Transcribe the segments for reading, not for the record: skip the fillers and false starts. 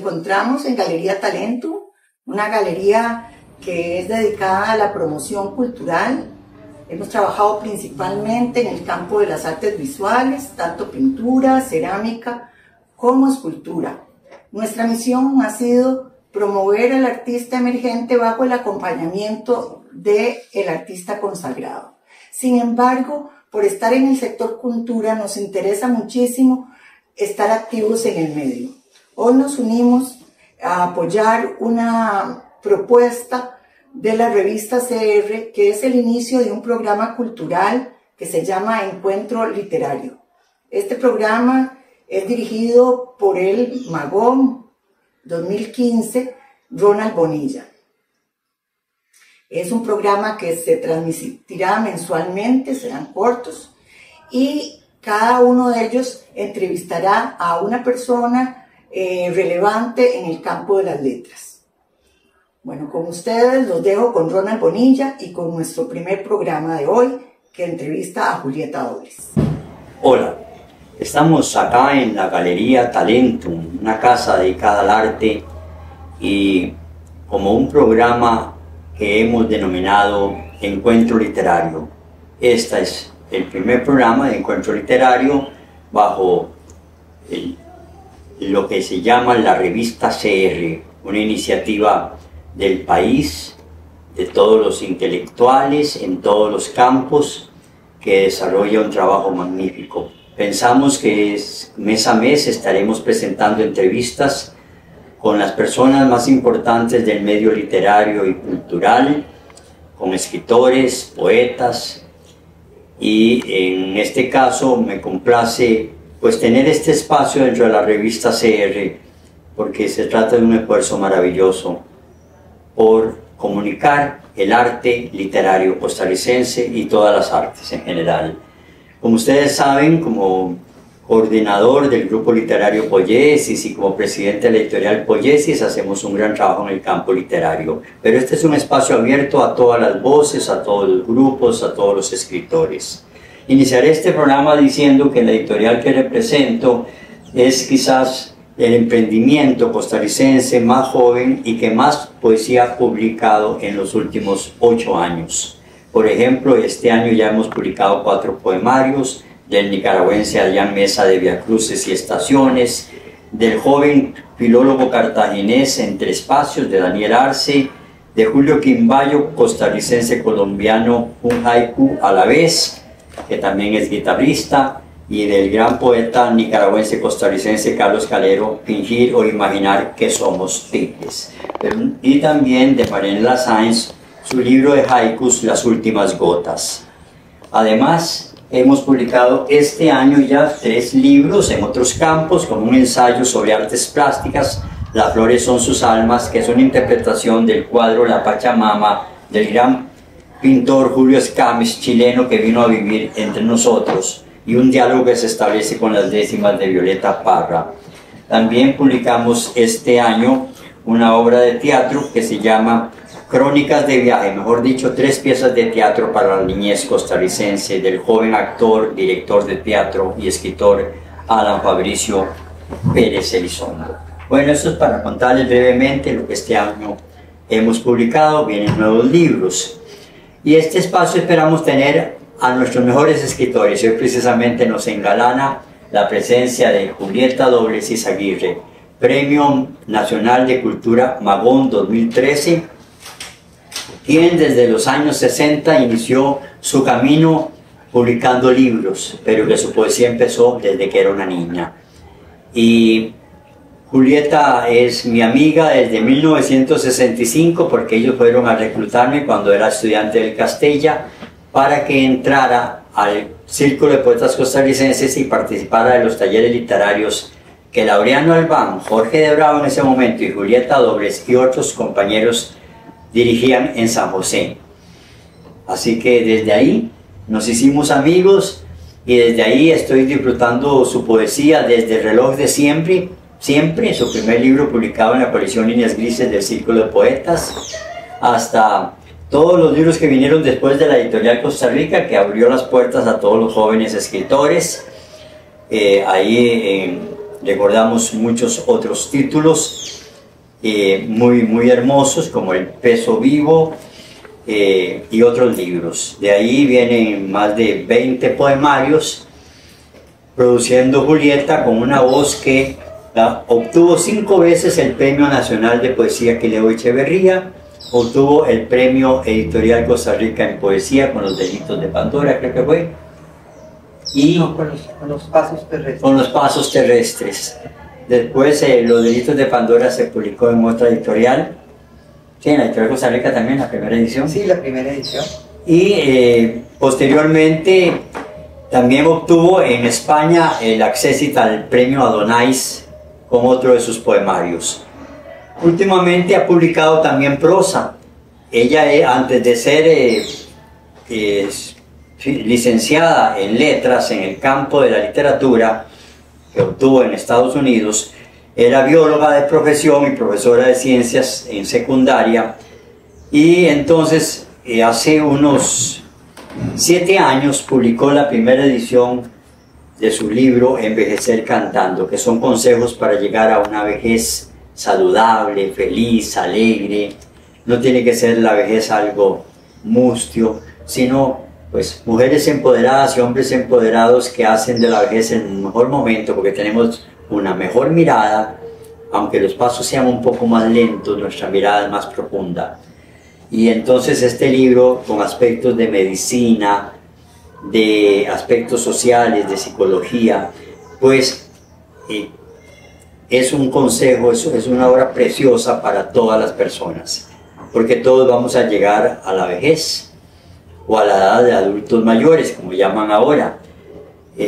encontramos en Galería Talento, una galería que es dedicada a la promoción cultural. Hemos trabajado principalmente en el campo de las artes visuales, tanto pintura, cerámica como escultura. Nuestra misión ha sido promover al artista emergente bajo el acompañamiento del artista consagrado. Sin embargo, por estar en el sector cultura nos interesa muchísimo estar activos en el medio. Hoy nos unimos a apoyar una propuesta de la revista CR, que es el inicio de un programa cultural que se llama Encuentro Literario. Este programa es dirigido por el Magón 2015, Ronald Bonilla. Es un programa que se transmitirá mensualmente, serán cortos, y cada uno de ellos entrevistará a una persona relevante en el campo de las letras. Bueno, con ustedes los dejo con Ronald Bonilla y con nuestro primer programa de hoy, que entrevista a Julieta Dobles. Hola, estamos acá en la Galería Talento, una casa dedicada al arte, y como un programa que hemos denominado Encuentro Literario. Este es el primer programa de Encuentro Literario bajo lo que se llama la revista CR, una iniciativa del país, de todos los intelectuales en todos los campos, que desarrolla un trabajo magnífico. Pensamos que mes a mes estaremos presentando entrevistas con las personas más importantes del medio literario y cultural, con escritores, poetas, y en este caso me complace pues tener este espacio dentro de la revista CR, porque se trata de un esfuerzo maravilloso por comunicar el arte literario costarricense y todas las artes en general. Como ustedes saben, como coordinador del grupo literario Poiesis y como presidente de la editorial Poiesis, hacemos un gran trabajo en el campo literario. Pero este es un espacio abierto a todas las voces, a todos los grupos, a todos los escritores. Iniciaré este programa diciendo que la editorial que represento es quizás el emprendimiento costarricense más joven y que más poesía ha publicado en los últimos 8 años. Por ejemplo, este año ya hemos publicado 4 poemarios, del nicaragüense Adrián Mesa de Viacruces y Estaciones, del joven filólogo cartaginés Entre Espacios de Daniel Arce, de Julio Quimbayo, costarricense colombiano, un haiku a la vez, que también es guitarrista, y del gran poeta nicaragüense costarricense Carlos Calero, Fingir o Imaginar que somos tigres. Y también de Marianela Sáenz, su libro de haikus Las últimas gotas. Además, hemos publicado este año ya 3 libros en otros campos, como un ensayo sobre artes plásticas, Las flores son sus almas, que es una interpretación del cuadro La Pachamama del gran pintor Julio Escames, chileno, que vino a vivir entre nosotros, y un diálogo que se establece con las décimas de Violeta Parra. También publicamos este año una obra de teatro que se llama Crónicas de viaje, mejor dicho, 3 piezas de teatro para la niñez costarricense, del joven actor, director de teatro y escritor Alan Fabricio Pérez Elizondo. Bueno, esto es para contarles brevemente lo que este año hemos publicado. Vienen nuevos libros. Y este espacio esperamos tener a nuestros mejores escritores. Hoy precisamente nos engalana la presencia de Julieta Dobles Izaguirre, Premio Nacional de Cultura Magón 2013, quien desde los años 60 inició su camino publicando libros, pero que su poesía empezó desde que era una niña. Y Julieta es mi amiga desde 1965, porque ellos fueron a reclutarme cuando era estudiante del Castella para que entrara al Círculo de Poetas Costarricenses y participara de los talleres literarios que Laureano Albán, Jorge de Bravo en ese momento y Julieta Dobles y otros compañeros dirigían en San José. Así que desde ahí nos hicimos amigos y desde ahí estoy disfrutando su poesía desde El reloj de siempre, su primer libro publicado en la colección Líneas Grises del Círculo de Poetas, hasta todos los libros que vinieron después de la editorial Costa Rica, que abrió las puertas a todos los jóvenes escritores. Ahí recordamos muchos otros títulos muy hermosos, como El peso vivo y otros libros. De ahí vienen más de 20 poemarios, produciendo Julieta con una voz que obtuvo 5 veces el Premio Nacional de Poesía Quileo Echeverría, obtuvo el Premio Editorial Costa Rica en Poesía con Los Delitos de Pandora, creo que fue. Y no, con los pasos terrestres. Con Los Pasos Terrestres. Después Los Delitos de Pandora se publicó en otra editorial. Sí, en la editorial Costa Rica también, la primera edición. Sí, la primera edición. Y posteriormente también obtuvo en España el acceso al premio Adonais con otro de sus poemarios. Últimamente ha publicado también prosa. Ella, antes de ser licenciada en letras en el campo de la literatura, que obtuvo en Estados Unidos, era bióloga de profesión y profesora de ciencias en secundaria, y entonces hace unos 7 años publicó la primera edición de su libro Envejecer Cantando, que son consejos para llegar a una vejez saludable, feliz, alegre. No tiene que ser la vejez algo mustio, sino pues mujeres empoderadas y hombres empoderados que hacen de la vejez el mejor momento, porque tenemos una mejor mirada, aunque los pasos sean un poco más lentos, nuestra mirada es más profunda. Y entonces este libro, con aspectos de medicina, de aspectos sociales, de psicología, pues es un consejo, es una obra preciosa para todas las personas, porque todos vamos a llegar a la vejez o a la edad de adultos mayores, como llaman ahora.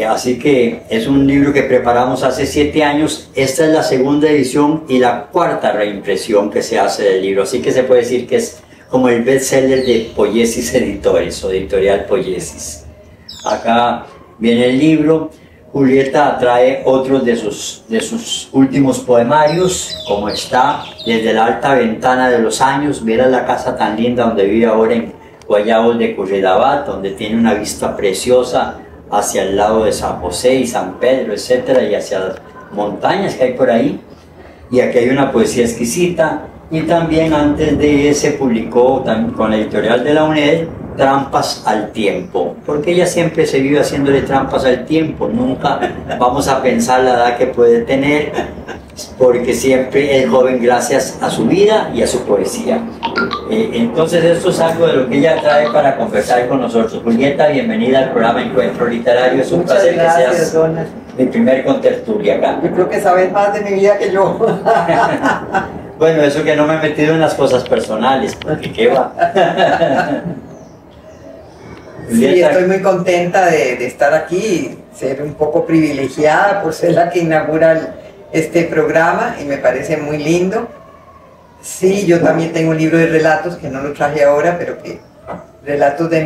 Así que es un libro que preparamos hace 7 años. Esta es la segunda edición y la 4ª reimpresión que se hace del libro, así que se puede decir que es como el bestseller de Poiesis Editores o Editorial Poiesis. Acá viene el libro. Julieta trae otros de sus últimos poemarios, como está Desde la alta ventana de los años. Mira la casa tan linda donde vive ahora en Guayabos de Curridabat, donde tiene una vista preciosa hacia el lado de San José y San Pedro, etcétera, y hacia las montañas que hay por ahí. Y aquí hay una poesía exquisita. Y también antes de se publicó con la editorial de la UNED Trampas al Tiempo, porque ella siempre se vive haciéndole trampas al tiempo. Nunca vamos a pensar la edad que puede tener, porque siempre es joven gracias a su vida y a su poesía. Entonces esto es algo de lo que ella trae para conversar con nosotros. Julieta, bienvenida al programa Encuentro Literario. Es un placer que seas mi primer contertulia acá. Yo creo que sabes más de mi vida que yo. Bueno, eso que no me he metido en las cosas personales, porque qué va. Sí, estoy muy contenta de estar aquí, ser un poco privilegiada por ser la que inaugura este programa, y me parece muy lindo. Sí, yo también tengo un libro de relatos que no lo traje ahora, pero que relatos de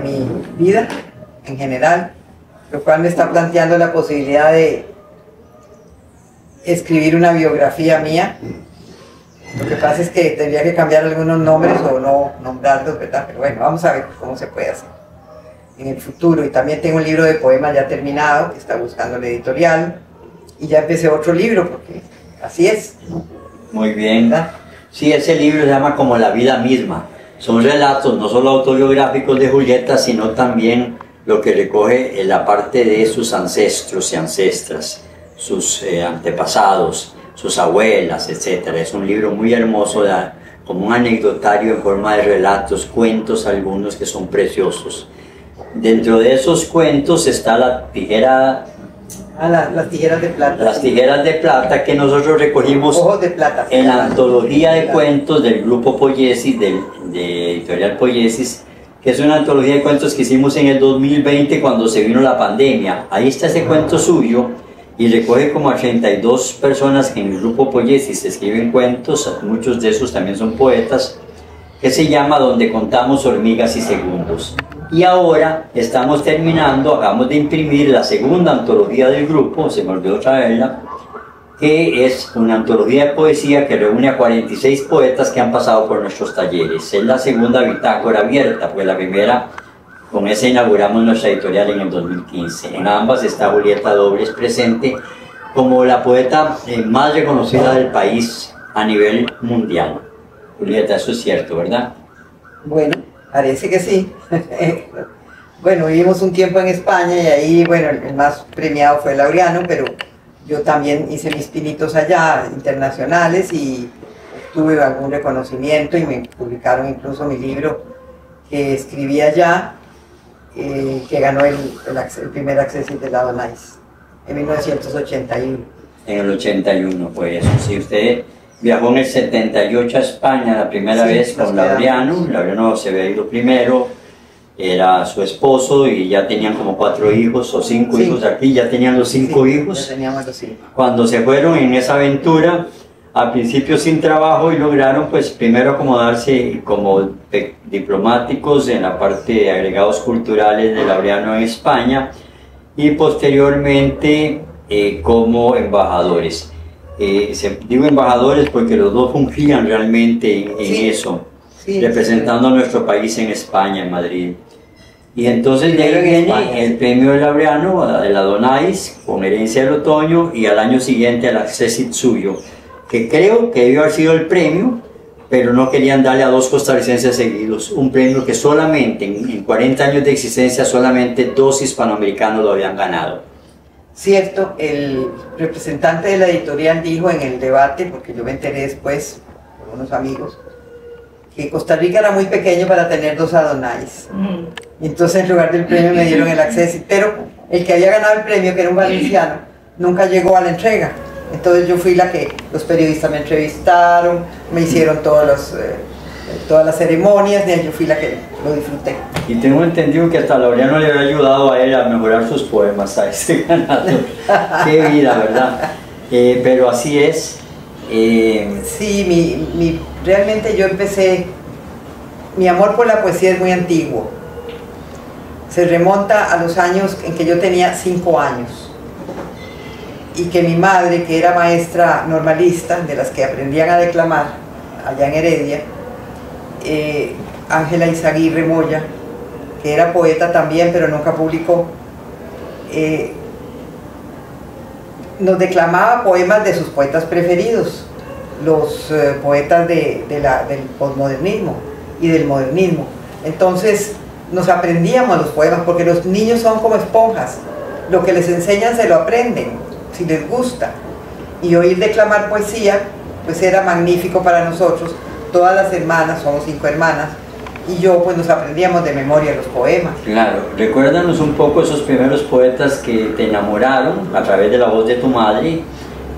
mi vida en general, lo cual me está planteando la posibilidad de escribir una biografía mía. Lo que pasa es que tendría que cambiar algunos nombres o no nombrarlos, ¿verdad? Pero bueno, vamos a ver cómo se puede hacer en el futuro. Y también tengo un libro de poemas ya terminado, que está buscando la editorial, y ya empecé otro libro, porque así es. Muy bien. ¿Verdad? Sí, ese libro se llama Como la vida misma. Son relatos no solo autobiográficos de Julieta, sino también lo que recoge la parte de sus ancestros y ancestras, sus antepasados, sus abuelas, etc. Es un libro muy hermoso, como un anecdotario en forma de relatos, cuentos algunos que son preciosos. Dentro de esos cuentos está la tijera... las tijeras de plata. Las tijeras de plata que nosotros recogimos Ojos de plata, en la antología de cuentos del grupo Poiesis, de Editorial Poiesis, que es una antología de cuentos que hicimos en el 2020 cuando se vino la pandemia. Ahí está ese cuento suyo, y recoge como a 32 personas que en el grupo Poiesis escriben cuentos, muchos de esos también son poetas, que se llama Donde contamos hormigas y segundos. Y ahora estamos terminando, acabamos de imprimir la segunda antología del grupo, se me olvidó traerla, que es una antología de poesía que reúne a 46 poetas que han pasado por nuestros talleres. Es la segunda bitácora abierta, porque la primera, con esa inauguramos nuestra editorial en el 2015. En ambas está Julieta Dobles presente, como la poeta más reconocida del país a nivel mundial. Julieta, eso es cierto, ¿verdad? Bueno, parece que sí. Bueno, vivimos un tiempo en España y ahí, bueno, el más premiado fue Laureano, pero yo también hice mis pinitos allá, internacionales, y tuve algún reconocimiento y me publicaron incluso mi libro que escribí allá, que ganó el primer Accessit de la Donais en 1981. En el 81 fue eso. Si usted viajó en el 78 a España la primera vez con Laureano, Laureano se había ido primero, era su esposo y ya tenían como 4 hijos o 5 hijos aquí, ya tenían los 5 hijos. Ya teníamos los 5. Cuando se fueron en esa aventura, al principio sin trabajo, y lograron pues primero acomodarse como diplomáticos en la parte de agregados culturales de Laureano en España, y posteriormente como embajadores. Digo embajadores porque los dos fungían realmente en eso, representando a nuestro país en España, en Madrid. Y entonces de ahí viene el premio de Laureano, de la Donais, con Herencia del Otoño, y al año siguiente el Accessit suyo, que creo que debió haber sido el premio, pero no querían darle a 2 costarricenses seguidos, un premio que solamente en 40 años de existencia solamente 2 hispanoamericanos lo habían ganado. Cierto, el representante de la editorial dijo en el debate, porque yo me enteré después por unos amigos, que Costa Rica era muy pequeño para tener 2 Adonais. Y entonces en lugar del premio me dieron el Accessit, pero el que había ganado el premio, que era un valenciano, nunca llegó a la entrega. Entonces yo fui la que los periodistas me entrevistaron, me hicieron todas las ceremonias, y yo fui la que lo disfruté. Y tengo entendido que hasta Laureano le había ayudado a él a mejorar sus poemas a ese ganador. Qué vida, ¿verdad? Pero así es. Sí, realmente yo empecé, mi amor por la poesía es muy antiguo. Se remonta a los años en que yo tenía 5 años. Y que mi madre, que era maestra normalista, de las que aprendían a declamar allá en Heredia, Ángela Izaguirre Moya, que era poeta también, pero nunca publicó, nos declamaba poemas de sus poetas preferidos, los poetas del posmodernismo y del modernismo. Entonces nos aprendíamos los poemas, porque los niños son como esponjas, lo que les enseñan se lo aprenden, si les gusta, y oír declamar poesía pues era magnífico para nosotros. Todas las hermanas, somos 5 hermanas, y yo pues nos aprendíamos de memoria los poemas. Claro, recuérdanos un poco esos primeros poetas que te enamoraron a través de la voz de tu madre,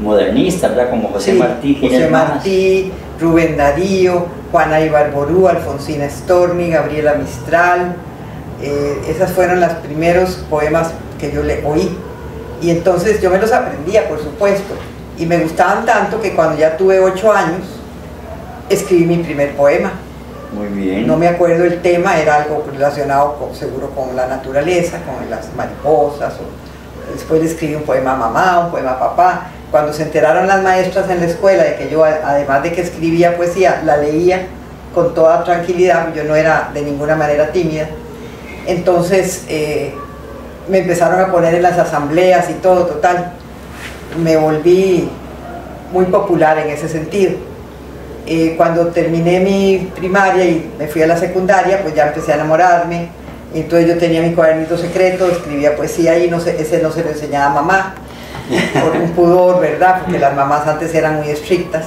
modernista, ¿verdad? Como José Martí, José Martí, Rubén Darío, Juana Ibarború, Alfonsina Storni, Gabriela Mistral. Esas fueron los primeros poemas que yo le oí. Y entonces yo me los aprendía, por supuesto, y me gustaban tanto que cuando ya tuve 8 años, escribí mi primer poema. Muy bien. No me acuerdo el tema, era algo relacionado seguro con la naturaleza, con las mariposas. Después le escribí un poema a mamá, un poema a papá. Cuando se enteraron las maestras en la escuela de que yo, además de que escribía poesía, la leía con toda tranquilidad, yo no era de ninguna manera tímida, entonces me empezaron a poner en las asambleas y todo, total, me volví muy popular en ese sentido. Cuando terminé mi primaria y me fui a la secundaria, pues ya empecé a enamorarme, entonces yo tenía mi cuadernito secreto, escribía poesía y ese no se lo enseñaba a mamá, por un pudor, ¿verdad? Porque las mamás antes eran muy estrictas,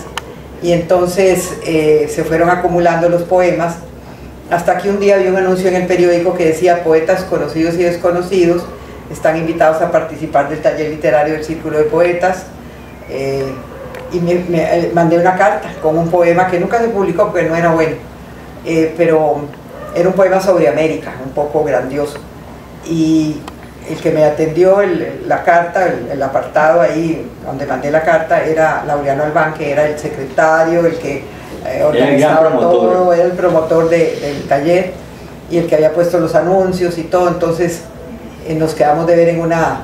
y entonces se fueron acumulando los poemas, hasta que un día vi un anuncio en el periódico que decía: poetas conocidos y desconocidos están invitados a participar del taller literario del Círculo de Poetas, y me mandé una carta con un poema que nunca se publicó porque no era bueno, pero era un poema sobre América, un poco grandioso, y el que me atendió la carta, el apartado ahí donde mandé la carta, era Laureano Albán, que era el secretario, el que organizaba todo, era el promotor del taller y el que había puesto los anuncios y todo. Entonces nos quedamos de ver en una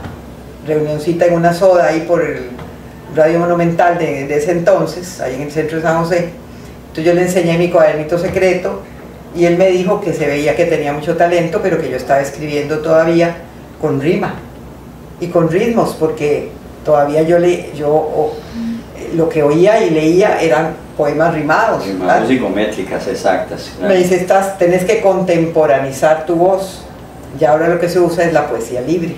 reunioncita en una soda ahí por el Radio Monumental de ese entonces, ahí en el centro de San José. Entonces yo le enseñé mi cuadernito secreto y él me dijo que se veía que tenía mucho talento, pero que yo estaba escribiendo todavía con rima y con ritmos, porque todavía lo que oía y leía eran poemas rimados. Rimados y métricas exactas. Claro. Me dice, tenés que contemporaneizar tu voz, y ahora lo que se usa es la poesía libre.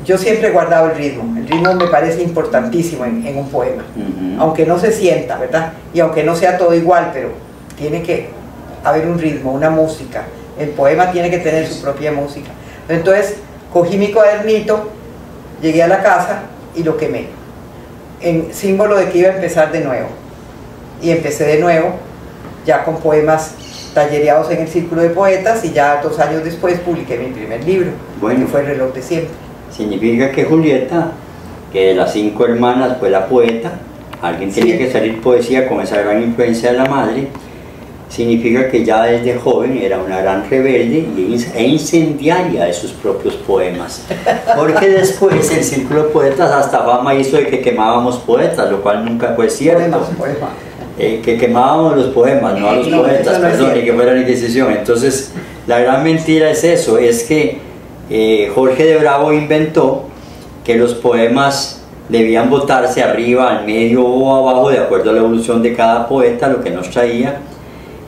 Yo siempre he guardado el ritmo me parece importantísimo en un poema, aunque no se sienta, ¿verdad? Y aunque no sea todo igual, pero tiene que haber un ritmo, una música. El poema tiene que tener su propia música. Entonces cogí mi cuadernito, llegué a la casa y lo quemé, en símbolo de que iba a empezar de nuevo. Y empecé de nuevo, ya con poemas tallereados en el Círculo de Poetas, y ya 2 años después publiqué mi primer libro, que fue El reloj de siempre. Significa que Julieta, que de las 5 hermanas fue la poeta, alguien tenía que salir poesía con esa gran influencia de la madre. Significa que ya desde joven era una gran rebelde e incendiaria de sus propios poemas, porque después el Círculo de Poetas hasta fama hizo de que quemábamos poetas, lo cual nunca fue cierto. Que quemábamos los poemas, no a los poetas, perdón, y que fuera la Inquisición. Entonces la gran mentira es eso, es que Jorge de Bravo inventó que los poemas debían botarse arriba, al medio o abajo, de acuerdo a la evolución de cada poeta, lo que nos traía,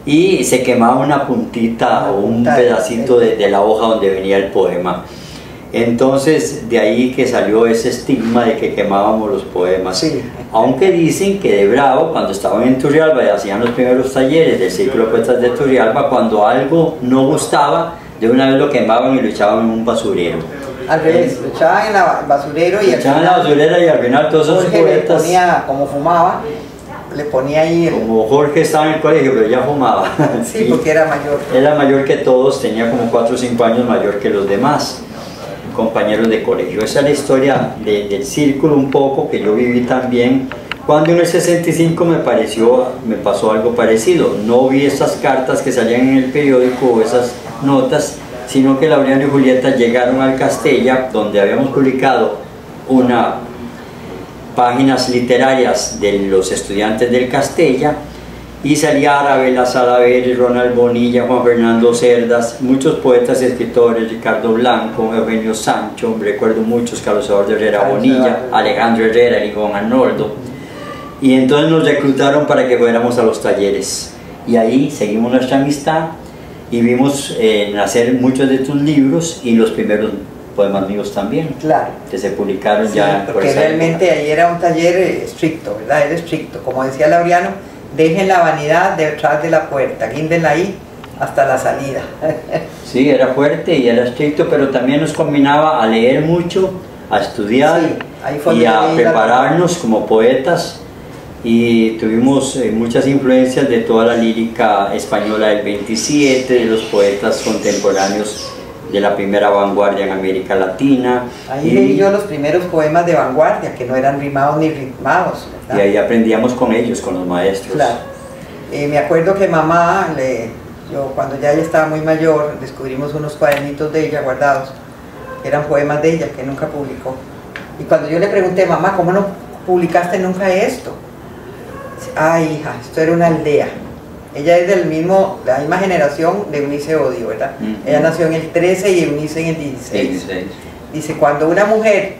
y se quemaba una puntita o un pedacito de la hoja donde venía el poema. Entonces de ahí que salió ese estigma de que quemábamos los poemas. Aunque dicen que de Bravo, cuando estaban en Turrialba y hacían los primeros talleres del Círculo de Poetas de Turrialba, cuando algo no gustaba, de una vez lo quemaban y lo echaban en un basurero. Al revés, lo echaban en el basurero y al final todos esos poetas... le ponía, como fumaba, le ponía ahí... Como Jorge estaba en el colegio, pero ya fumaba. Sí, porque era mayor. Era mayor que todos, tenía como 4 o 5 años mayor que los demás compañeros de colegio. Esa es la historia del círculo un poco, que yo viví también. Cuando en el 65 me pasó algo parecido. No vi esas cartas que salían en el periódico o esas notas, sino que Laureano y Julieta llegaron al Castella, donde habíamos publicado páginas literarias de los estudiantes del Castella, y salía Arabella Salaverry, Ronald Bonilla, Juan Fernando Cerdas, muchos poetas y escritores, Ricardo Blanco, Eugenio Sancho, recuerdo muchos, Carlos Eduardo Herrera Bonilla, Alejandro Herrera y Juan Arnoldo. Y entonces nos reclutaron para que fuéramos a los talleres, y ahí seguimos nuestra amistad y vimos nacer muchos de tus libros y los primeros poemas míos también, que se publicaron ya. Porque realmente ahí era un taller estricto, ¿verdad? Era estricto, como decía Laureano, dejen la vanidad detrás de la puerta, guíndenla ahí hasta la salida. Sí, era fuerte y era estricto, pero también nos combinaba a leer mucho, a estudiar y a prepararnos como poetas, y tuvimos muchas influencias de toda la lírica española del 27, de los poetas contemporáneos de la primera vanguardia en América Latina. Ahí leí yo los primeros poemas de vanguardia, que no eran rimados ni ritmados, ¿verdad? Y ahí aprendíamos con ellos, con los maestros. Claro. Me acuerdo que mamá, cuando ya ella estaba muy mayor, descubrimos unos cuadernitos de ella guardados, que eran poemas de ella, que nunca publicó. Y cuando yo le pregunté, mamá, ¿cómo no publicaste nunca esto? Ay, hija, esto era una aldea. Ella es la misma generación de Eunice Odio, ¿verdad? Ella nació en el 13 y Eunice en el 16. Dice, cuando una mujer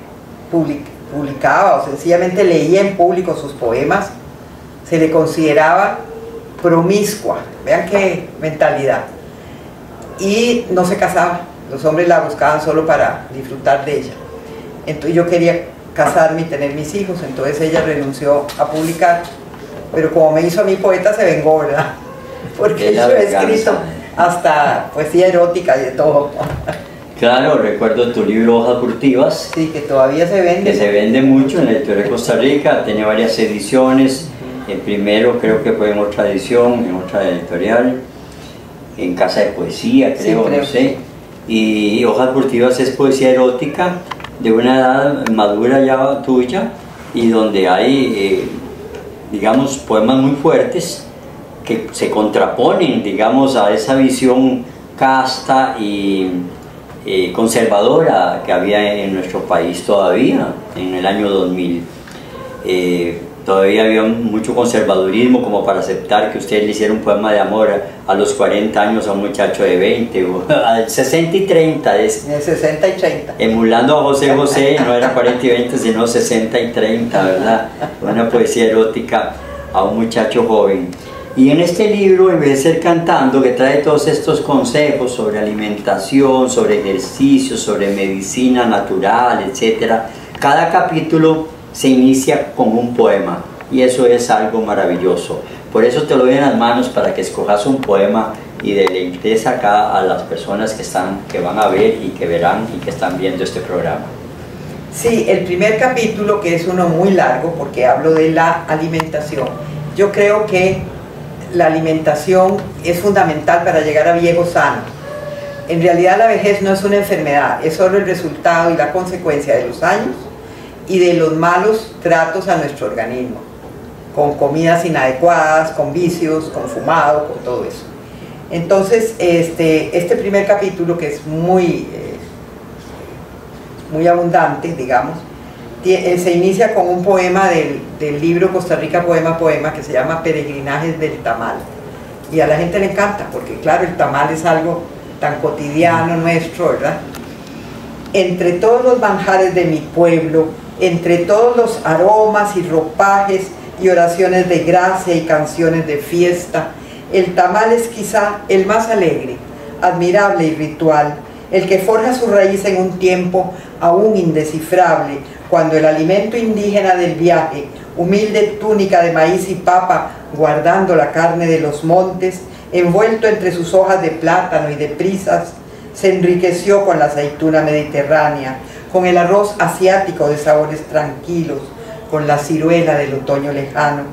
publicaba o sencillamente leía en público sus poemas, se le consideraba promiscua. Vean qué mentalidad. Y no se casaba. Los hombres la buscaban solo para disfrutar de ella. Entonces yo quería casarme y tener mis hijos, entonces ella renunció a publicar. Pero como me hizo a mí poeta, se vengó, ¿verdad? Porque yo he escrito hasta poesía erótica y de todo. Claro, recuerdo tu libro Hojas Furtivas. Sí, que todavía se vende. Que se vende mucho en la editorial de Costa Rica, tiene varias ediciones. El primero creo que fue en otra edición, en otra editorial, en Casa de Poesía, creo, no sé. Y Hojas Furtivas es poesía erótica de una edad madura ya tuya, y donde hay... digamos, poemas muy fuertes que se contraponen, digamos, a esa visión casta y conservadora que había en nuestro país todavía en el año 2000. todavía había mucho conservadurismo como para aceptar que usted le hiciera un poema de amor a los 40 años a un muchacho de 20, o a 60 y 30. De 60 y 30. Emulando a José José, no era 40 y 20, sino 60 y 30, ¿verdad? Una poesía erótica a un muchacho joven. Y en este libro, en vez de ser cantando, que trae todos estos consejos sobre alimentación, sobre ejercicio, sobre medicina natural, etc., cada capítulo se inicia con un poema, y eso es algo maravilloso. Por eso te lo doy en las manos para que escojas un poema y deleites acá a las personas que van a ver y que verán y que están viendo este programa. Sí, el primer capítulo, que es uno muy largo porque hablo de la alimentación. Yo creo que la alimentación es fundamental para llegar a viejo sano. En realidad la vejez no es una enfermedad, es solo el resultado y la consecuencia de los años y de los malos tratos a nuestro organismo, con comidas inadecuadas, con vicios, con fumado, con todo eso. Entonces, este primer capítulo, que es muy abundante, digamos, se inicia con un poema del libro Costa Rica Poema a Poema, que se llama Peregrinajes del Tamal. Y a la gente le encanta, porque claro, el tamal es algo tan cotidiano nuestro, ¿verdad? Entre todos los manjares de mi pueblo, entre todos los aromas y ropajes y oraciones de gracia y canciones de fiesta, el tamal es quizá el más alegre, admirable y ritual, el que forja su raíz en un tiempo aún indescifrable, cuando el alimento indígena del viaje, humilde túnica de maíz y papa, guardando la carne de los montes, envuelto entre sus hojas de plátano y de prisas, se enriqueció con la aceituna mediterránea, con el arroz asiático de sabores tranquilos, con la ciruela del otoño lejano.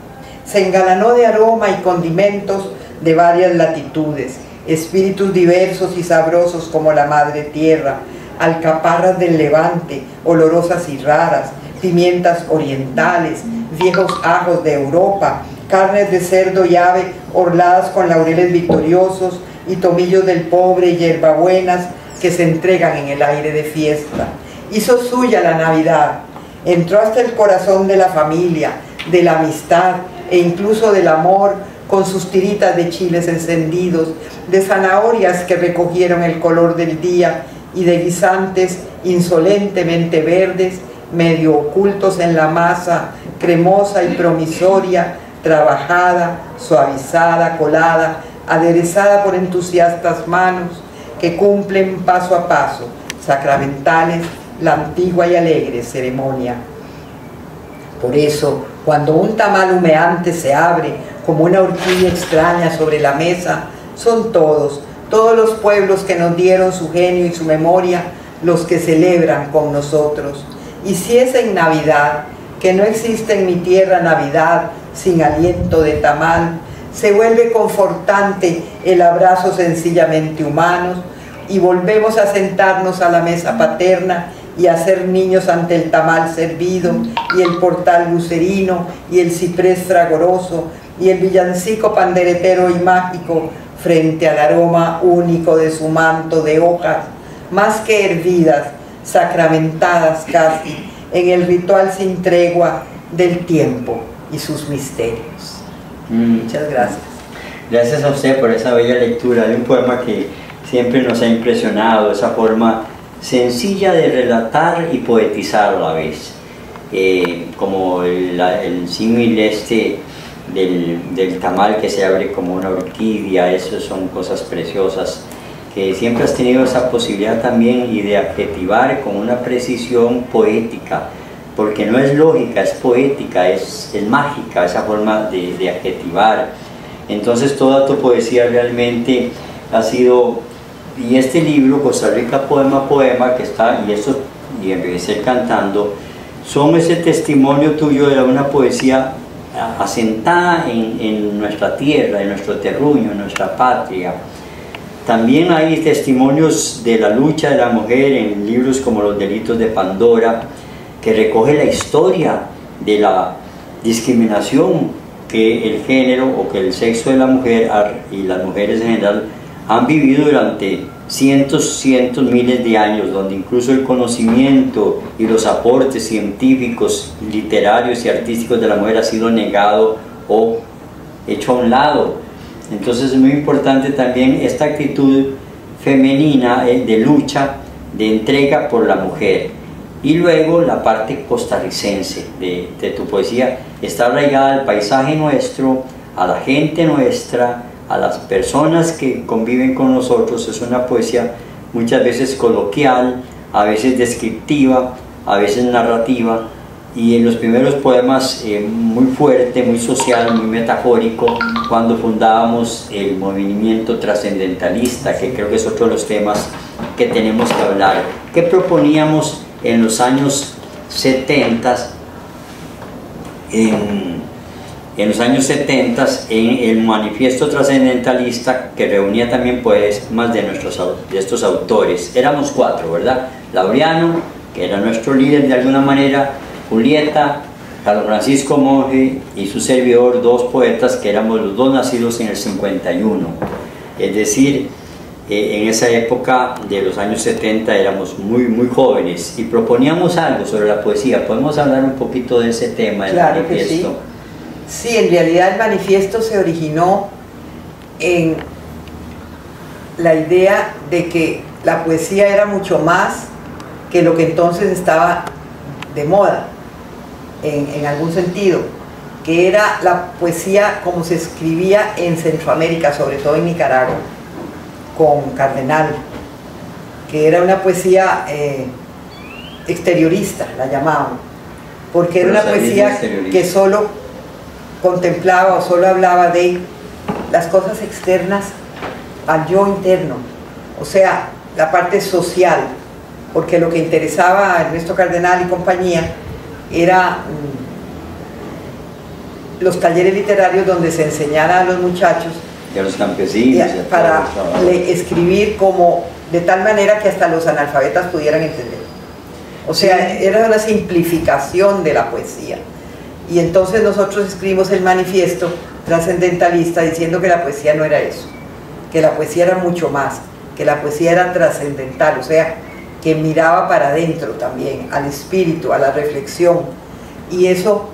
Se engalanó de aroma y condimentos de varias latitudes, espíritus diversos y sabrosos como la madre tierra, alcaparras del levante, olorosas y raras, pimientas orientales, viejos ajos de Europa, carnes de cerdo y ave orladas con laureles victoriosos y tomillos del pobre y hierbabuenas que se entregan en el aire de fiesta. Hizo suya la Navidad, entró hasta el corazón de la familia, de la amistad e incluso del amor, con sus tiritas de chiles encendidos, de zanahorias que recogieron el color del día y de guisantes insolentemente verdes, medio ocultos en la masa, cremosa y promisoria, trabajada, suavizada, colada, aderezada por entusiastas manos que cumplen paso a paso, sacramentales, la antigua y alegre ceremonia. Por eso, cuando un tamal humeante se abre como una orquídea extraña sobre la mesa, son todos los pueblos que nos dieron su genio y su memoria, los que celebran con nosotros. Y si es en Navidad, que no existe en mi tierra Navidad sin aliento de tamal, se vuelve confortante el abrazo sencillamente humano y volvemos a sentarnos a la mesa paterna y a ser niños ante el tamal servido y el portal lucerino y el ciprés fragoroso y el villancico panderetero y mágico frente al aroma único de su manto de hojas, más que hervidas, sacramentadas casi, en el ritual sin tregua del tiempo y sus misterios. Muchas gracias. Gracias a usted por esa bella lectura de un poema que siempre nos ha impresionado, esa forma sencilla de relatar y poetizar a la vez, como el símil del tamal que se abre como una orquídea. Eso son cosas preciosas, que siempre has tenido esa posibilidad también y de adjetivar con una precisión poética, porque no es lógica, es poética, es mágica esa forma de adjetivar. Entonces toda tu poesía realmente ha sido, y este libro, Costa Rica Poema a Poema, que está, y empecé cantando, son ese testimonio tuyo de una poesía asentada en nuestra tierra, en nuestro terruño, en nuestra patria. También hay testimonios de la lucha de la mujer en libros como Los Delitos de Pandora, que recoge la historia de la discriminación que el género o que el sexo de la mujer y las mujeres en general han vivido durante cientos, miles de años, donde incluso el conocimiento y los aportes científicos, literarios y artísticos de la mujer ha sido negado o hecho a un lado. Entonces es muy importante también esta actitud femenina de lucha, de entrega por la mujer. Y luego la parte costarricense de tu poesía está arraigada al paisaje nuestro, a la gente nuestra, a las personas que conviven con nosotros. Es una poesía muchas veces coloquial, a veces descriptiva, a veces narrativa, y en los primeros poemas muy fuerte, muy social, muy metafórico, cuando fundábamos el movimiento trascendentalista, que creo que es otro de los temas que tenemos que hablar. ¿Qué proponíamos en los años 70? En los años 70, en el manifiesto trascendentalista, que reunía también poemas de estos autores. Éramos 4, ¿verdad? Laureano, que era nuestro líder de alguna manera, Julieta, Carlos Francisco Monge y su servidor, 2 poetas que éramos los 2 nacidos en el 51. Es decir, en esa época de los años 70 éramos muy jóvenes y proponíamos algo sobre la poesía. ¿Podemos hablar un poquito de ese tema del manifiesto? Sí, en realidad el manifiesto se originó en la idea de que la poesía era mucho más que lo que entonces estaba de moda, en algún sentido, que era la poesía como se escribía en Centroamérica, sobre todo en Nicaragua, con Cardenal, que era una poesía exteriorista, la llamaban, porque era una poesía que solo contemplaba o solo hablaba de las cosas externas al yo interno, o sea, la parte social, porque lo que interesaba a Ernesto Cardenal y compañía era los talleres literarios donde se enseñara a los muchachos y a los campesinos para escribir como de tal manera que hasta los analfabetas pudieran entender. O sea, era una simplificación de la poesía. Y entonces nosotros escribimos el manifiesto trascendentalista diciendo que la poesía no era eso, que la poesía era mucho más, que la poesía era trascendental, o sea, que miraba para adentro también, al espíritu, a la reflexión. Y eso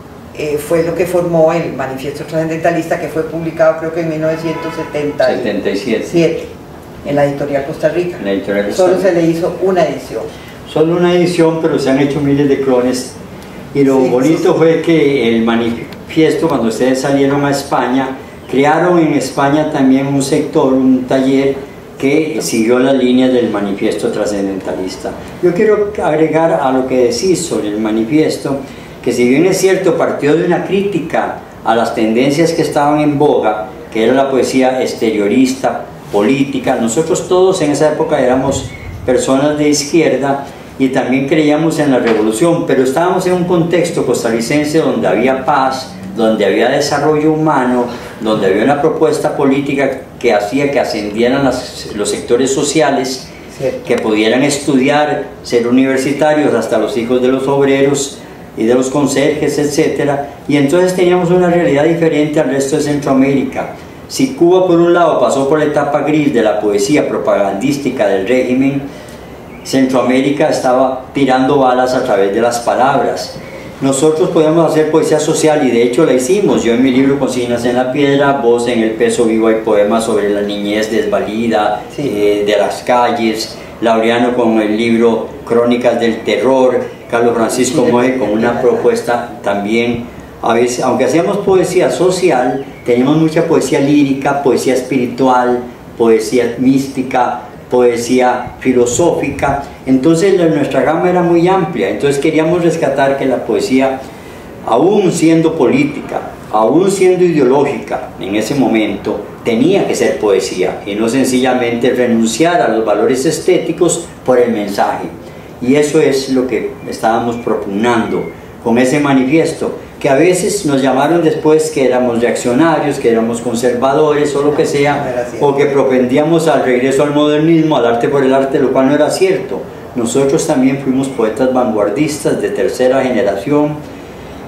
fue lo que formó el manifiesto trascendentalista, que fue publicado creo que en 1977 en la editorial Costa Rica. Solo se le hizo una edición. Solo una edición, pero se han hecho miles de clones. Y lo bonito fue que el manifiesto, cuando ustedes salieron a España, crearon en España también un sector, un taller que siguió las líneas del manifiesto trascendentalista. Yo quiero agregar a lo que decís sobre el manifiesto, que si bien es cierto, partió de una crítica a las tendencias que estaban en boga, que era la poesía exteriorista, política. Nosotros todos en esa época éramos personas de izquierda y también creíamos en la revolución, pero estábamos en un contexto costarricense donde había paz, donde había desarrollo humano, donde había una propuesta política que hacía que ascendieran los sectores sociales, que pudieran estudiar, ser universitarios, hasta los hijos de los obreros y de los conserjes, etc. Y entonces teníamos una realidad diferente al resto de Centroamérica. Si Cuba por un lado pasó por la etapa gris de la poesía propagandística del régimen, Centroamérica estaba tirando balas a través de las palabras. Nosotros podíamos hacer poesía social y de hecho la hicimos. Yo en mi libro Consignas en la Piedra, vos en El Peso Vivo hay poemas sobre la niñez desvalida, de las calles, Laureano con el libro Crónicas del Terror, Carlos Francisco Monge con una propuesta también, a veces, aunque hacíamos poesía social, teníamos mucha poesía lírica, poesía espiritual, poesía mística, poesía filosófica. Entonces nuestra gama era muy amplia. Entonces queríamos rescatar que la poesía, aún siendo política, aún siendo ideológica en ese momento, tenía que ser poesía y no sencillamente renunciar a los valores estéticos por el mensaje. Y eso es lo que estábamos propugnando con ese manifiesto, que a veces nos llamaron después que éramos reaccionarios, que éramos conservadores o lo que sea, o que propendíamos al regreso al modernismo, al arte por el arte, lo cual no era cierto. Nosotros también fuimos poetas vanguardistas de tercera generación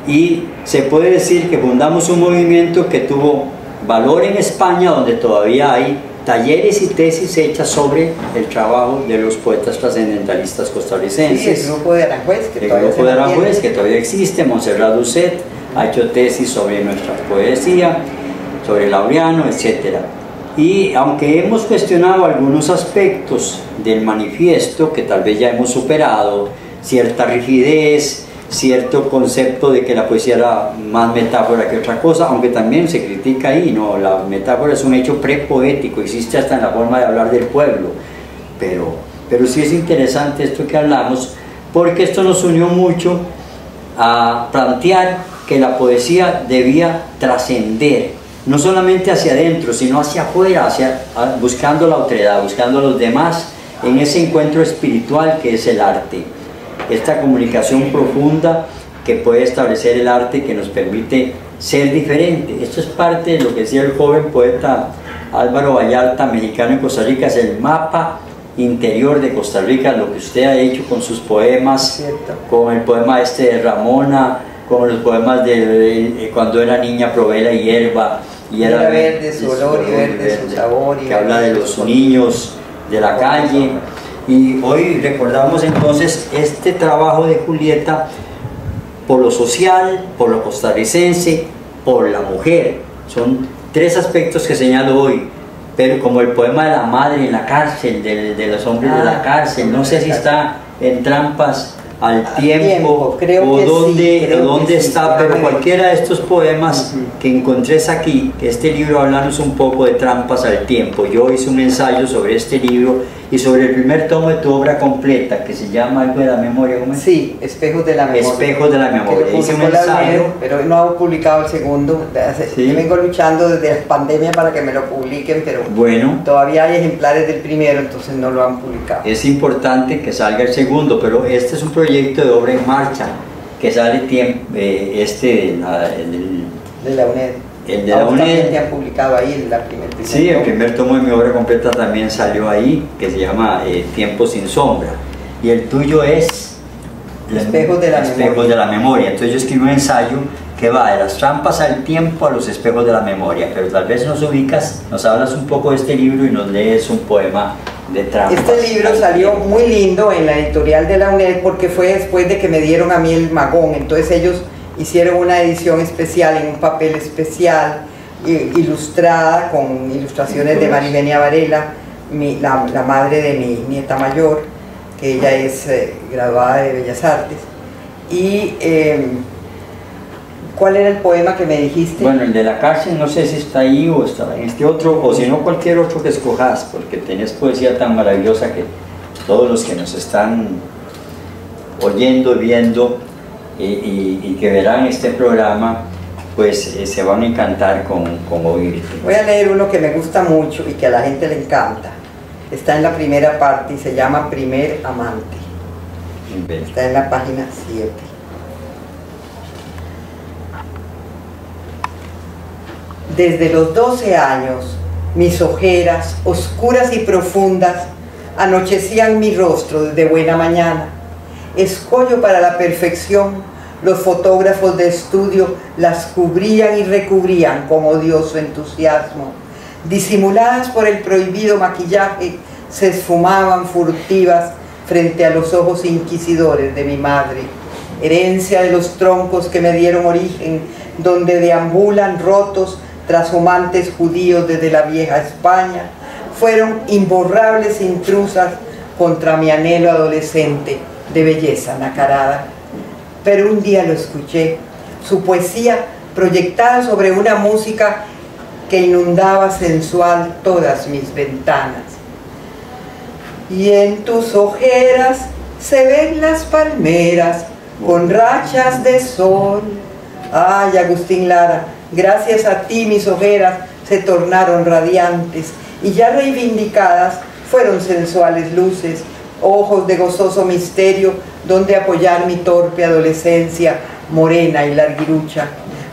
y se puede decir que fundamos un movimiento que tuvo valor en España, donde todavía hay talleres y tesis hechas sobre el trabajo de los poetas trascendentalistas costarricenses. Sí, el grupo de Aranjuez, que todavía existe. Montserrat Doucet ha hecho tesis sobre nuestra poesía, sobre Laureano, etc. Y aunque hemos cuestionado algunos aspectos del manifiesto, que tal vez ya hemos superado, cierta rigidez, cierto concepto de que la poesía era más metáfora que otra cosa, aunque también se critica ahí, no, la metáfora es un hecho prepoético, existe hasta en la forma de hablar del pueblo, pero sí es interesante esto que hablamos, porque esto nos unió mucho a plantear que la poesía debía trascender, no solamente hacia adentro, sino hacia afuera, buscando la otredad, buscando a los demás, en ese encuentro espiritual que es el arte. Esta comunicación profunda que puede establecer el arte, que nos permite ser diferente. Esto es parte de lo que decía el joven poeta Álvaro Vallarta, mexicano en Costa Rica, es el mapa interior de Costa Rica, lo que usted ha hecho con sus poemas, con el poema de Ramona, con los poemas de cuando era niña probé la hierba y era verde su olor y verde su sabor, que habla de los niños de la calle. Y hoy recordamos entonces este trabajo de Julieta por lo social, por lo costarricense, por la mujer. Son tres aspectos que señalo hoy, pero como el poema de la madre en la cárcel, de los hombres de la cárcel, no sé si está en Trampas al tiempo o dónde está, pero cualquiera de estos poemas que encontré aquí, que este libro hablanos un poco de Trampas al tiempo. Yo hice un ensayo sobre este libro y sobre el primer tomo de tu obra completa, que se llama algo de la memoria. ¿Cómo es? Sí, Espejos de la Memoria. Espejos de la Memoria. Hice un ensayo, pero no he publicado el segundo. ¿Sí? Yo vengo luchando desde la pandemia para que me lo publiquen, pero bueno, todavía hay ejemplares del primero, entonces no lo han publicado. Es importante que salga el segundo, pero este es un proyecto de obra en marcha, que sale de la UNED. El de la UNED. Han publicado ahí Sí, el primer tomo de mi obra completa también salió ahí, que se llama Tiempo sin sombra. Y el tuyo es Espejos de la Memoria. Entonces yo escribí un ensayo que va de las trampas al tiempo a los espejos de la memoria. Pero tal vez nos hablas un poco de este libro y nos lees un poema de trampas. Este libro salió muy lindo en la editorial de la UNED porque fue después de que me dieron a mí el Magón. Entonces ellos hicieron una edición especial en un papel especial, ilustrada, con ilustraciones de Marivenia Varela, la madre de mi nieta mayor, que ella es graduada de Bellas Artes. Y ¿cuál era el poema que me dijiste? Bueno, el de la cárcel, no sé si está ahí o está en este otro, o si no cualquier otro que escojas, porque tenés poesía tan maravillosa que todos los que nos están oyendo y viendo y que verán este programa, pues se van a encantar con oírte. Voy a leer uno que me gusta mucho y que a la gente le encanta. Está en la primera parte y se llama Primer Amante. Está en la página 7. Desde los 12 años, mis ojeras, oscuras y profundas, anochecían mi rostro desde buena mañana. Escollo para la perfección, los fotógrafos de estudio las cubrían y recubrían con odioso entusiasmo. Disimuladas por el prohibido maquillaje, se esfumaban furtivas frente a los ojos inquisidores de mi madre, herencia de los troncos que me dieron origen, donde deambulan rotos trashumantes judíos desde la vieja España, fueron imborrables intrusas contra mi anhelo adolescente de belleza nacarada. Pero un día lo escuché, su poesía proyectada sobre una música que inundaba sensual todas mis ventanas. Y en tus ojeras se ven las palmeras con rachas de sol. Ay, Agustín Lara, gracias a ti mis ojeras se tornaron radiantes y ya reivindicadas fueron sensuales luces, ojos de gozoso misterio donde apoyar mi torpe adolescencia morena y larguirucha.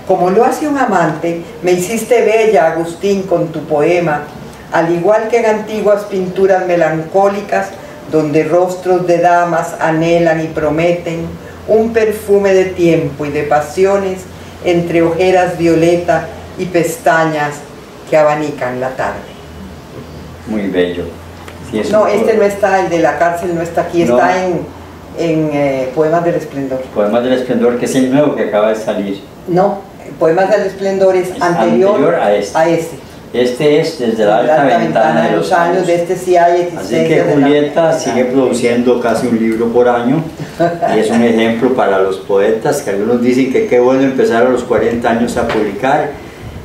Como lo hace un amante, me hiciste bella, Agustín, con tu poema, al igual que en antiguas pinturas melancólicas donde rostros de damas anhelan y prometen un perfume de tiempo y de pasiones entre ojeras violeta y pestañas que abanican la tarde. Muy bello. Sí, no, este no está, el de la cárcel no está aquí, no. Está en Poemas del Esplendor. Poemas del Esplendor, que es el nuevo que acaba de salir. No, Poemas del Esplendor es anterior a este. Este es desde la alta ventana de los años. De este sí hay existencia. Así que Julieta sigue produciendo casi un libro por año y es un ejemplo para los poetas, que algunos dicen que qué bueno empezar a los 40 años a publicar,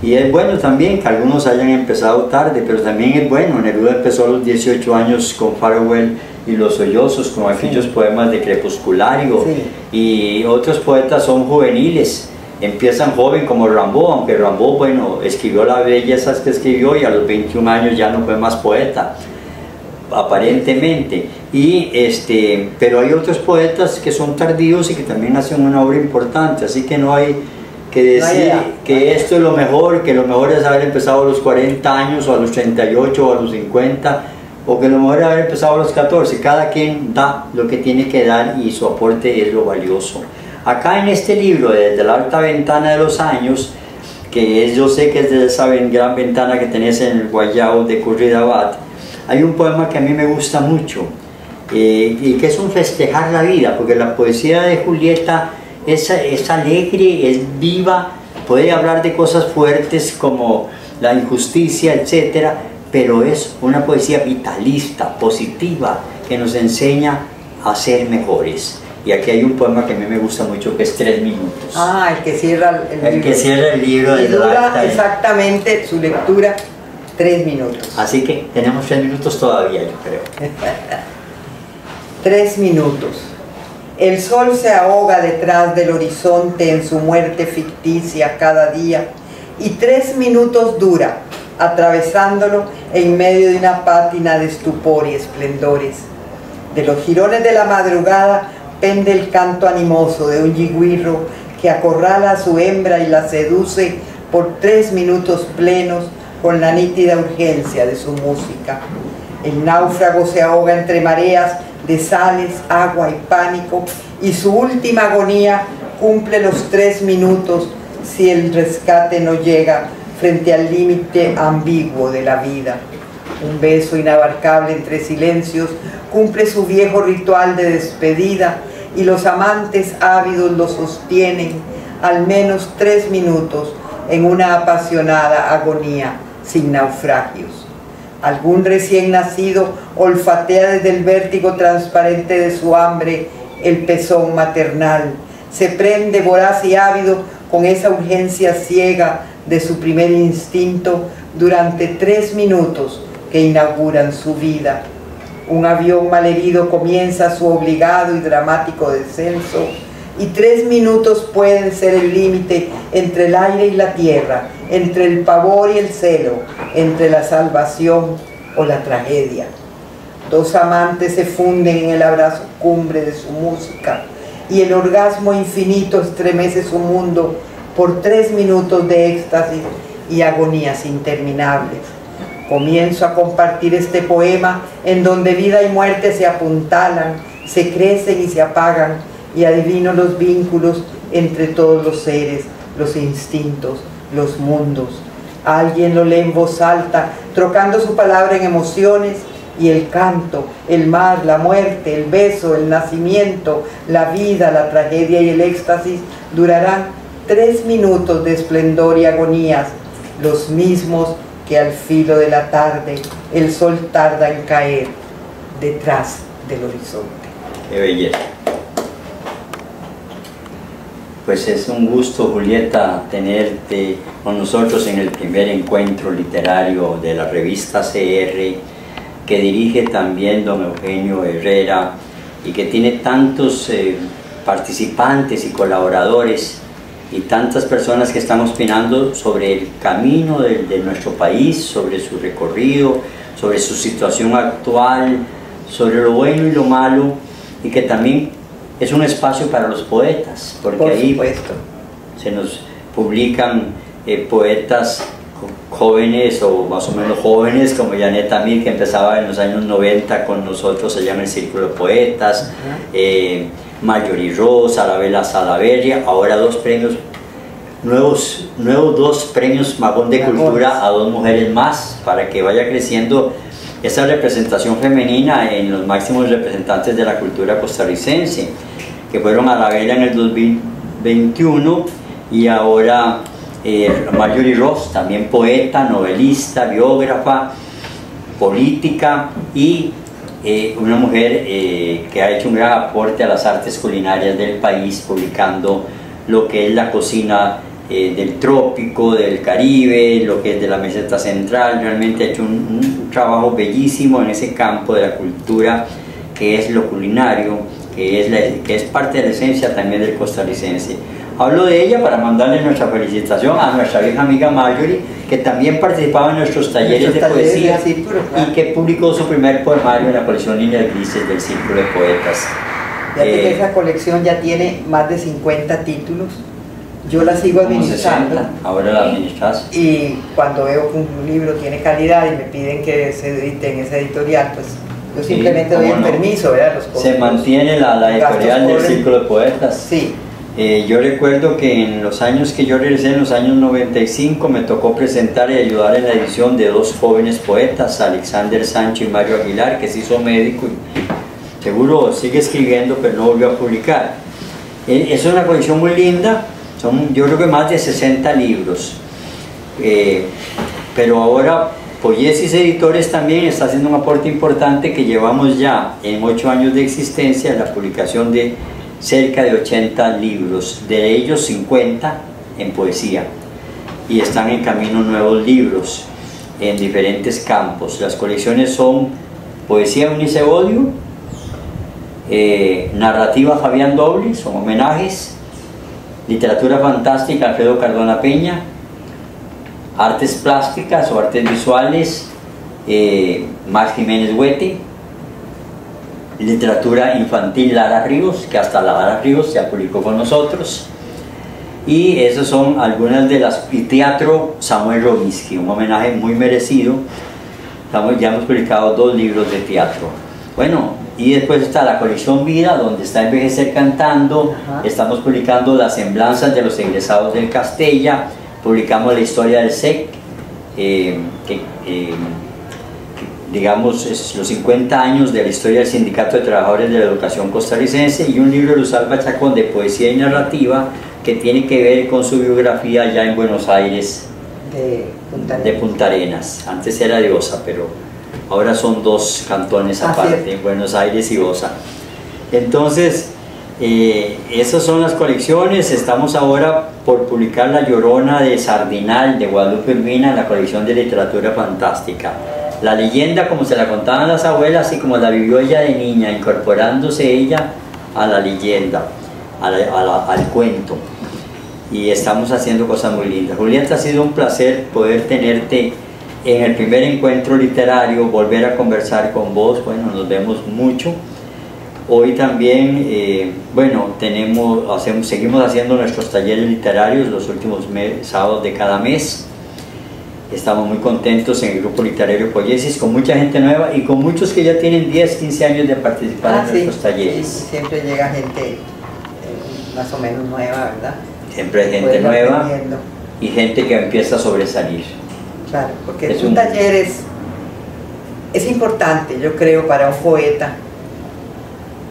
y es bueno también que algunos hayan empezado tarde, pero también es bueno. Neruda empezó a los 18 años con Farewell y Los Sollozos, con aquellos poemas de Crepusculario, y otros poetas son juveniles. Empiezan joven como Rimbaud, aunque Rimbaud, bueno, escribió las bellezas que escribió y a los 21 años ya no fue más poeta, aparentemente. Pero hay otros poetas que son tardíos y que también hacen una obra importante, así que no hay que decir que esto es lo mejor, que lo mejor es haber empezado a los 40 años o a los 38 o a los 50, o que lo mejor es haber empezado a los 14. Cada quien da lo que tiene que dar y su aporte es lo valioso. Acá en este libro, desde la alta ventana de los años, que es, yo sé que es de esa gran ventana que tenés en el Guayao de Curridabat, hay un poema que a mí me gusta mucho, y que es un festejar la vida, porque la poesía de Julieta es alegre, es viva, puede hablar de cosas fuertes como la injusticia, etc., pero es una poesía vitalista, positiva, que nos enseña a ser mejores. Y aquí hay un poema que a mí me gusta mucho, que es 3 minutos. Ah, el que cierra el libro. El que cierra el libro. Y dura exactamente su lectura 3 minutos. Así que tenemos 3 minutos todavía, yo creo. 3 minutos. El sol se ahoga detrás del horizonte en su muerte ficticia cada día, y 3 minutos dura, atravesándolo en medio de una pátina de estupor y esplendores. De los jirones de la madrugada pende el canto animoso de un yigüirro que acorrala a su hembra y la seduce por 3 minutos plenos con la nítida urgencia de su música. El náufrago se ahoga entre mareas de sales, agua y pánico, y su última agonía cumple los 3 minutos si el rescate no llega frente al límite ambiguo de la vida. Un beso inabarcable entre silencios cumple su viejo ritual de despedida, y los amantes ávidos lo sostienen al menos 3 minutos en una apasionada agonía sin naufragios. Algún recién nacido olfatea desde el vértigo transparente de su hambre el pezón maternal, se prende voraz y ávido con esa urgencia ciega de su primer instinto durante 3 minutos que inauguran su vida. Un avión malherido comienza su obligado y dramático descenso, y 3 minutos pueden ser el límite entre el aire y la tierra, entre el pavor y el celo, entre la salvación o la tragedia. 2 amantes se funden en el abrazo cumbre de su música, y el orgasmo infinito estremece su mundo por 3 minutos de éxtasis y agonías interminables. Comienzo a compartir este poema en donde vida y muerte se apuntalan, se crecen y se apagan, y adivino los vínculos entre todos los seres, los instintos, los mundos. Alguien lo lee en voz alta, trocando su palabra en emociones, y el canto, el mar, la muerte, el beso, el nacimiento, la vida, la tragedia y el éxtasis durarán 3 minutos de esplendor y agonías, los mismos que al filo de la tarde el sol tarda en caer detrás del horizonte. Qué belleza. Pues es un gusto, Julieta, tenerte con nosotros en el primer encuentro literario de la revista CR, que dirige también don Eugenio Herrera, y que tiene tantos participantes y colaboradores y tantas personas que están opinando sobre el camino de nuestro país, sobre su recorrido, sobre su situación actual, sobre lo bueno y lo malo, y que también es un espacio para los poetas, porque ahí se nos publican poetas jóvenes o más o menos jóvenes, como Janet Amir, que empezaba en los años 90 con nosotros allá en el Círculo de Poetas, Marjorie Ross, Arabella Salaverria, ahora 2 premios, nuevos 2 premios Magón de Cultura a 2 mujeres más, para que vaya creciendo esa representación femenina en los máximos representantes de la cultura costarricense, que fueron a la vela en el 2021, y ahora Marjorie Ross, también poeta, novelista, biógrafa, política y una mujer que ha hecho un gran aporte a las artes culinarias del país, publicando lo que es la cocina del trópico, del Caribe, lo que es de la meseta central. Realmente ha hecho un trabajo bellísimo en ese campo de la cultura, que es lo culinario, que es parte de la esencia también del costarricense. Hablo de ella para mandarle nuestra felicitación a nuestra vieja amiga Marjorie, que también participaba en nuestros talleres de poesía y que publicó su primer poemario en la colección Líneas Grises del Círculo de Poetas. Fíjate que esa colección ya tiene más de 50 títulos. Yo la sigo administrando. 60, ahora la administras. Y cuando veo que un libro tiene calidad y me piden que se edite en ese editorial, pues yo simplemente doy el permiso, ¿verdad? Se mantiene la editorial del Círculo de Poetas. Sí. Yo recuerdo que en los años que yo regresé, en los años 95, me tocó presentar y ayudar en la edición de dos jóvenes poetas, Alexander Sancho y Mario Aguilar, que se hizo médico y seguro sigue escribiendo, pero no volvió a publicar. Es una colección muy linda, son yo creo que más de 60 libros, pero ahora Poiesis Editores también está haciendo un aporte importante, que llevamos ya en 8 años de existencia la publicación de cerca de 80 libros, de ellos 50 en poesía, y están en camino nuevos libros en diferentes campos. Las colecciones son poesía Eunice Bodio, narrativa Fabián Doble, son homenajes, literatura fantástica Alfredo Cardona Peña, artes plásticas o artes visuales Max Jiménez Huete, literatura infantil Lara Ríos, que hasta Lara Ríos ya publicó con nosotros, y esas son algunas de las, y teatro Samuel Robinsky, un homenaje muy merecido. Ya hemos publicado 2 libros de teatro. Bueno, y después está la colección Vida, donde está Envejecer Cantando. Estamos publicando las semblanzas de los egresados del Castella, publicamos la historia del SEC, digamos, es los 50 años de la historia del Sindicato de Trabajadores de la Educación Costarricense, y un libro de Luz Alba Chacón de poesía y narrativa que tiene que ver con su biografía allá en Buenos Aires, de Punta Arenas. Antes era de Osa, pero ahora son 2 cantones aparte, en Buenos Aires y Osa. Entonces, esas son las colecciones. Estamos ahora por publicar La Llorona de Sardinal, de Guadalupe Urbina, en la colección de literatura fantástica. La leyenda como se la contaban las abuelas y como la vivió ella de niña, incorporándose ella a la leyenda, al cuento. Y estamos haciendo cosas muy lindas. Julieta, ha sido un placer poder tenerte en el primer encuentro literario, volver a conversar con vos. Bueno, nos vemos mucho. Hoy también, bueno, seguimos haciendo nuestros talleres literarios los últimos sábados de cada mes. Estamos muy contentos en el grupo literario Poiesis, con mucha gente nueva y con muchos que ya tienen 10, 15 años de participar en nuestros talleres. Sí, siempre llega gente más o menos nueva, ¿verdad? Siempre hay gente nueva y gente que empieza a sobresalir. Claro, porque un taller es importante, yo creo, para un poeta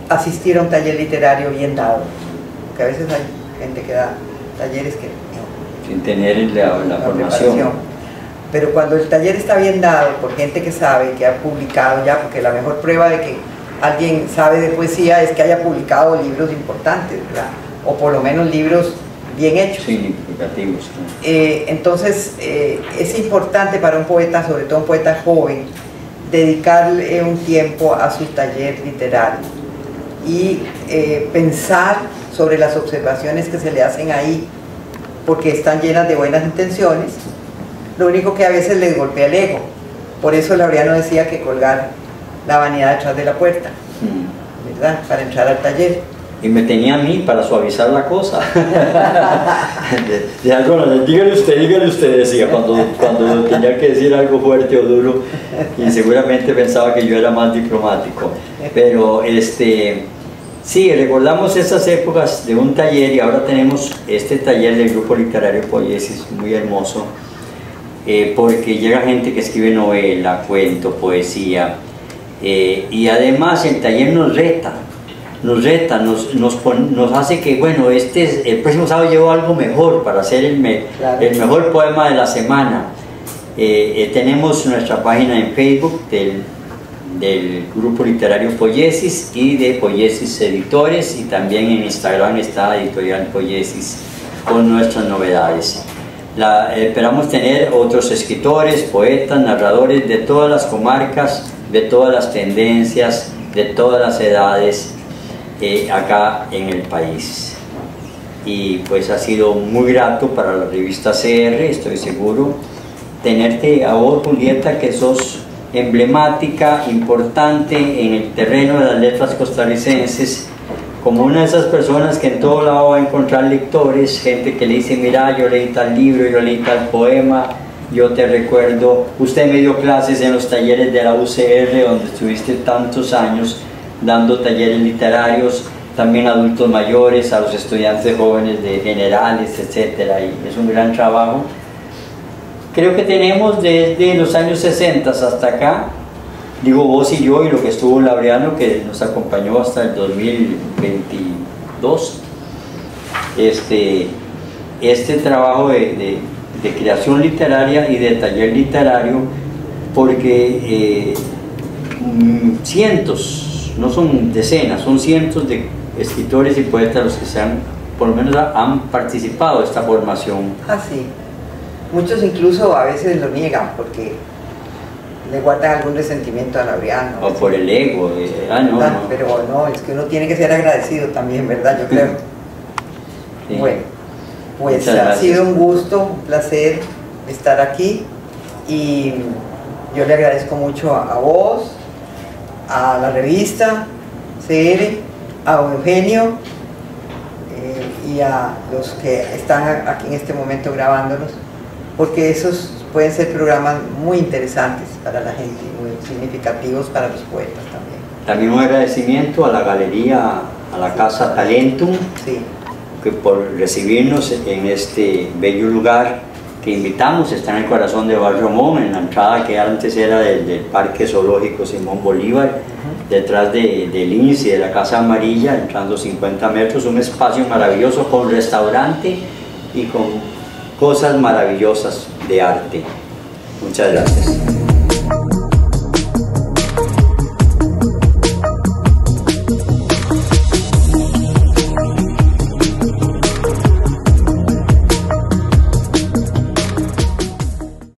asistir a un taller literario bien dado, porque a veces hay gente que da talleres que no, sin tener la formación. Pero cuando el taller está bien dado por gente que sabe, que ha publicado ya, porque la mejor prueba de que alguien sabe de poesía es que haya publicado libros importantes, ¿verdad? O por lo menos libros bien hechos. Significativos. Entonces es importante para un poeta, sobre todo un poeta joven, dedicarle un tiempo a su taller literario y pensar sobre las observaciones que se le hacen ahí, porque están llenas de buenas intenciones. Lo único que a veces les golpea el ego. Por eso Laureano decía que colgar la vanidad detrás de la puerta, ¿verdad? Para entrar al taller. Y me tenía a mí para suavizar la cosa. Dígale usted, decía, cuando tenía que decir algo fuerte o duro, y seguramente pensaba que yo era más diplomático. Pero sí, recordamos esas épocas de un taller, y ahora tenemos este taller del Grupo Literario Poiesis, muy hermoso, porque llega gente que escribe novela, cuento, poesía, y además el taller nos reta, nos hace que, bueno, el próximo sábado llevo algo mejor para hacer el mejor poema de la semana. Tenemos nuestra página en Facebook del grupo literario Poiesis y de Poiesis Editores, y también en Instagram está Editorial Poiesis con nuestras novedades. Esperamos tener otros escritores, poetas, narradores de todas las comarcas, de todas las tendencias, de todas las edades acá en el país. Y pues ha sido muy grato para la revista CR, estoy seguro, tenerte a vos, Julieta, que sos emblemática, importante en el terreno de las letras costarricenses, como una de esas personas que en todo lado va a encontrar lectores, gente que le dice, mira, yo leí tal libro, yo leí tal poema, yo te recuerdo, usted me dio clases en los talleres de la UCR, donde estuviste tantos años dando talleres literarios, también a adultos mayores, a los estudiantes jóvenes de generales, etcétera, y es un gran trabajo. Creo que tenemos desde los años 60 hasta acá, digo vos y yo y lo que estuvo Laureano, que nos acompañó hasta el 2022, este trabajo de creación literaria y de taller literario, porque cientos, no son decenas, son cientos de escritores y poetas los que por lo menos han participado de esta formación. Ah, sí. Muchos incluso a veces lo niegan porque le guardan algún resentimiento a Laureano. O por el ego. No. Pero no, es que uno tiene que ser agradecido también, ¿verdad? Yo creo. Sí. Bueno, pues ha sido un gusto, un placer estar aquí, y yo le agradezco mucho a vos, a la revista CR, a Eugenio y a los que están aquí en este momento grabándonos, porque esos pueden ser programas muy interesantes para la gente, muy significativos para los poetas también. También un agradecimiento a la galería, a la Casa Talentum, sí, que por recibirnos en este bello lugar que invitamos. Está en el corazón de Barrio Mon, en la entrada que antes era del Parque Zoológico Simón Bolívar, detrás del INSS y de la Casa Amarilla, entrando 50 metros, un espacio maravilloso con restaurante y con cosas maravillosas de arte. Muchas gracias.